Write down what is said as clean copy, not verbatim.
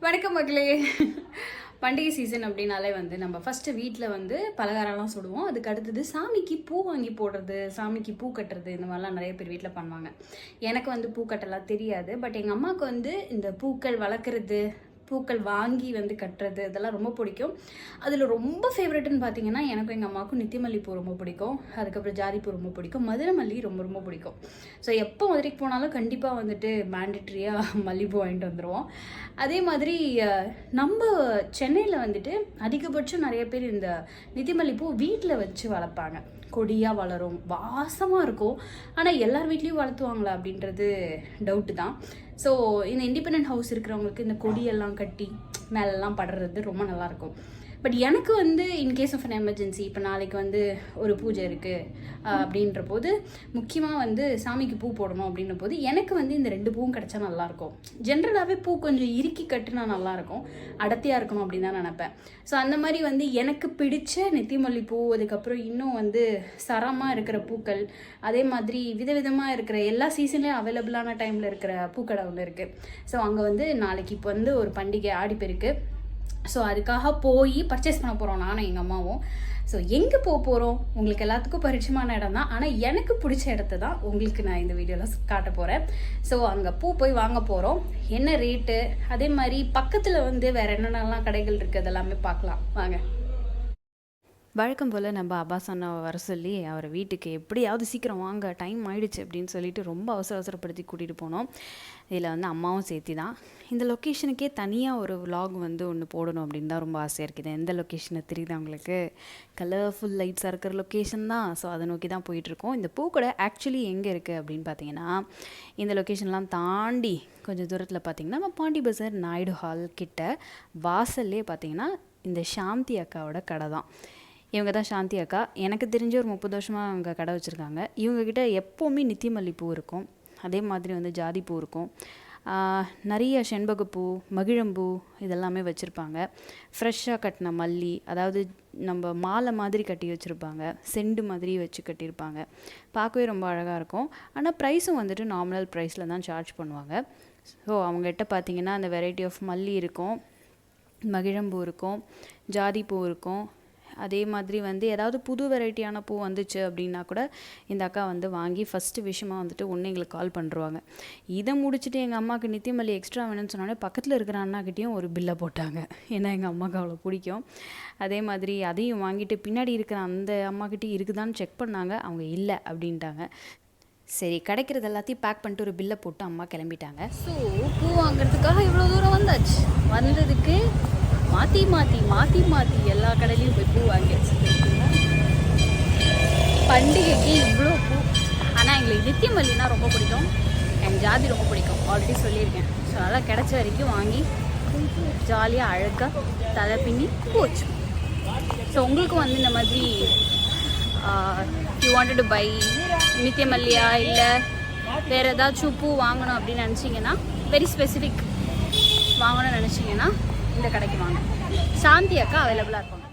வணக்கம் மக்களே. பண்டிகை சீசன் அப்படின்னாலே வந்து நம்ம ஃபஸ்ட்டு வீட்டில் வந்து பலகாரம்லாம் சுடுவோம். அதுக்கு அடுத்தது சாமிக்கு பூ வாங்கி போடுறது, சாமிக்கு பூ கட்டுறது, இந்த மாதிரிலாம் நிறைய பேர் வீட்டில் பண்ணுவாங்க. எனக்கு வந்து பூ கட்டலாம் தெரியாது. பட் எங்கள் அம்மாவுக்கு வந்து இந்த பூக்கள் வளர்க்குறது, பூக்கள் வாங்கி வந்து கட்டுறது இதெல்லாம் ரொம்ப பிடிக்கும். அதில் ரொம்ப ஃபேவரெட்டுன்னு பார்த்தீங்கன்னா எனக்கும் எங்கள் அம்மாவுக்கும் நித்தியமல்லிப்பூ ரொம்ப பிடிக்கும். அதுக்கப்புறம் ஜாதிப்பூ ரொம்ப பிடிக்கும். மதுரைமல்லி ரொம்ப ரொம்ப பிடிக்கும். ஸோ எப்போ மதுரைக்கு போனாலும் கண்டிப்பாக வந்துட்டு மேண்டட்ரியாக மல்லிப்பூ வாங்கிட்டு வந்துடுவோம். அதே மாதிரி நம்ம சென்னையில் வந்துட்டு அதிகபட்சம் நிறைய பேர் இந்த நித்தியமல்லிப்பூ வீட்டில் வச்சு வளர்ப்பாங்க. கொடியாக வளரும், வாசமாக இருக்கும். ஆனால் எல்லார் வீட்லேயும் வளர்த்துவாங்களா அப்படின்றது டவுட்டு தான். ஸோ இந்த இண்டிபெண்டன்ட் ஹவுஸ் இருக்கிறவங்களுக்கு இந்த கொடியெல்லாம் கட்டி மேலெல்லாம் படுறது ரொம்ப நல்லாயிருக்கும். பட் எனக்கு வந்து இன்கேஸ் ஆஃப் அன் எமர்ஜென்சி, இப்போ நாளைக்கு வந்து ஒரு பூஜை இருக்குது அப்படின்ற போது முக்கியமாக வந்து சாமிக்கு பூ போடணும் அப்படின்ற போது எனக்கு வந்து இந்த 2 பூவும் கிடச்சா நல்லாயிருக்கும். ஜென்ரலாகவே பூ கொஞ்சம் இறுக்கி கட்டுனா நல்லாயிருக்கும், அடர்த்தியாக இருக்கணும் அப்படின்னு தான் நினப்பேன். ஸோ அந்த மாதிரி வந்து எனக்கு பிடிச்ச நித்தியமல்லிப்பூ, அதுக்கப்புறம் இன்னும் வந்து சரமாக இருக்கிற பூக்கள், அதே மாதிரி விதவிதமாக இருக்கிற எல்லா சீசன்லேயும் அவைலபிளான டைமில் இருக்கிற பூக்கடை ஒன்று இருக்குது. ஸோ அங்கே வந்து நாளைக்கு இப்போ வந்து ஒரு பண்டிகை ஆடிப்பெருக்கு. ஸோ அதுக்காக போய் பர்ச்சேஸ் பண்ண போகிறோம் நானும் எங்கள் அம்மாவும். ஸோ எங்கே போகிறோம் உங்களுக்கு எல்லாத்துக்கும் பரிச்சயமான இடம் தான். ஆனால் எனக்கு பிடிச்ச இடத்த தான் உங்களுக்கு நான் இந்த வீடியோவில் காட்ட போகிறேன். ஸோ அங்கே போய் வாங்க போகிறோம். என்ன ரேட்டு, அதே மாதிரி பக்கத்தில் வந்து வேறு என்னென்னலாம் கடைகள் இருக்குது அதெல்லாமே பார்க்கலாம் வாங்க. வழக்கம் போல் நம்ம அப்பாஸ் அண்ணாவை வர சொல்லி அவரை வீட்டுக்கு எப்படியாவது சீக்கிரம் வாங்க, டைம் ஆயிடுச்சு அப்படின்னு சொல்லிட்டு ரொம்ப அவசரப்படுத்தி கூட்டிகிட்டு போனோம். இதில் வந்து அம்மாவும் சேர்த்தி தான். இந்த லொக்கேஷனுக்கே தனியாக ஒரு விலாக் வந்து ஒன்று போடணும் அப்படின்னு தான் ரொம்ப ஆசையாக இருக்குது. எந்த லொக்கேஷனை தெரியுது அவங்களுக்கு? கலர்ஃபுல் லைட்ஸாக இருக்கிற லொக்கேஷன் தான். ஸோ அதை நோக்கி தான் போயிட்டுருக்கோம். இந்த பூக்கடை ஆக்சுவலி எங்கே இருக்குது அப்படின்னு பார்த்தீங்கன்னா, இந்த லொக்கேஷன்லாம் தாண்டி கொஞ்சம் தூரத்தில் பார்த்தீங்கன்னா நம்ம பாண்டி பஜார் நாயுடு ஹால் கிட்ட வாசல்லே பார்த்தீங்கன்னா இந்த சாந்தி அக்காவோட கடை தான். இவங்க தான் சாந்தி அக்கா. எனக்கு தெரிஞ்ச ஒரு 30 வருஷமாக அவங்க கடை வச்சுருக்காங்க. இவங்கக்கிட்ட எப்போவுமே நித்தியமல்லிப்பூ இருக்கும், அதே மாதிரி வந்து ஜாதிப்பூ இருக்கும், நிறைய செண்பகப்பூ, மகிழம்பூ இதெல்லாமே வச்சுருப்பாங்க. ஃப்ரெஷ்ஷாக கட்டின மல்லி, அதாவது நம்ம மாலை மாதிரி கட்டி வச்சுருப்பாங்க, செண்டு மாதிரி வச்சு கட்டியிருப்பாங்க. பார்க்கவே ரொம்ப அழகாக இருக்கும். ஆனால் ப்ரைஸும் வந்துட்டு நார்மல் ப்ரைஸில் தான் சார்ஜ் பண்ணுவாங்க. ஸோ அவங்ககிட்ட பார்த்திங்கன்னா அந்த வெரைட்டி ஆஃப் மல்லி இருக்கும், மகிழம்பூ இருக்கும், ஜாதிப்பூ இருக்கும். அதே மாதிரி வந்து ஏதாவது புது வெரைட்டியான பூ வந்துச்சு அப்படின்னா கூட இந்த அக்கா வந்து வாங்கி ஃபஸ்ட்டு விஷயமாக வந்துட்டு ஒன்று எங்களுக்கு கால் பண்ணுருவாங்க. இதை முடிச்சுட்டு எங்கள் அம்மாவுக்கு நித்தியமல்லி எக்ஸ்ட்ரா வேணும்னு சொன்னோடனே பக்கத்தில் இருக்கிற அண்ணாக்கிட்டேயும் ஒரு பில்லை போட்டாங்க. ஏன்னா எங்கள் அம்மாவுக்கு அவ்வளோ பிடிக்கும். அதே மாதிரி அதையும் வாங்கிட்டு பின்னாடி இருக்கிற அந்த அம்மாக்கிட்டே இருக்குதான்னு செக் பண்ணாங்க. அவங்க இல்லை அப்படின்ட்டாங்க. சரி, கிடைக்கிறது எல்லாத்தையும் பேக் பண்ணிட்டு ஒரு பில்லை போட்டு அம்மா கிளம்பிட்டாங்க. ஸோ பூ வாங்குறதுக்காக இவ்வளோ தூரம் வந்தாச்சு. வந்ததுக்கு மாற்றி எல்லா கடையிலையும் போய் பூ வாங்கியாச்சு. பண்டிகைக்கு இவ்வளோ பூ. ஆனால் எங்களுக்கு நித்தியமல்லினா ரொம்ப பிடிக்கும், எனக்கு ஜாதி ரொம்ப பிடிக்கும், ஆல்ரெடி சொல்லியிருக்கேன். ஸோ அதெல்லாம் கிடைச்ச வரைக்கும் வாங்கி ஜாலியாக அழகாக தலை பின்னி போச்சு. ஸோ உங்களுக்கும் வந்து இந்த மாதிரி யூ வாண்டட் டு பை நித்தியமல்லியா இல்லை வேறு ஏதாச்சும் பூ வாங்கணும் அப்படின்னு நினச்சிங்கன்னா, வெரி ஸ்பெசிஃபிக் வாங்கணும்னு நினச்சிங்கன்னா இந்த கடைக்கு வாங்க. சாந்தி அக்கா அவைலபிளாக இருக்கும்.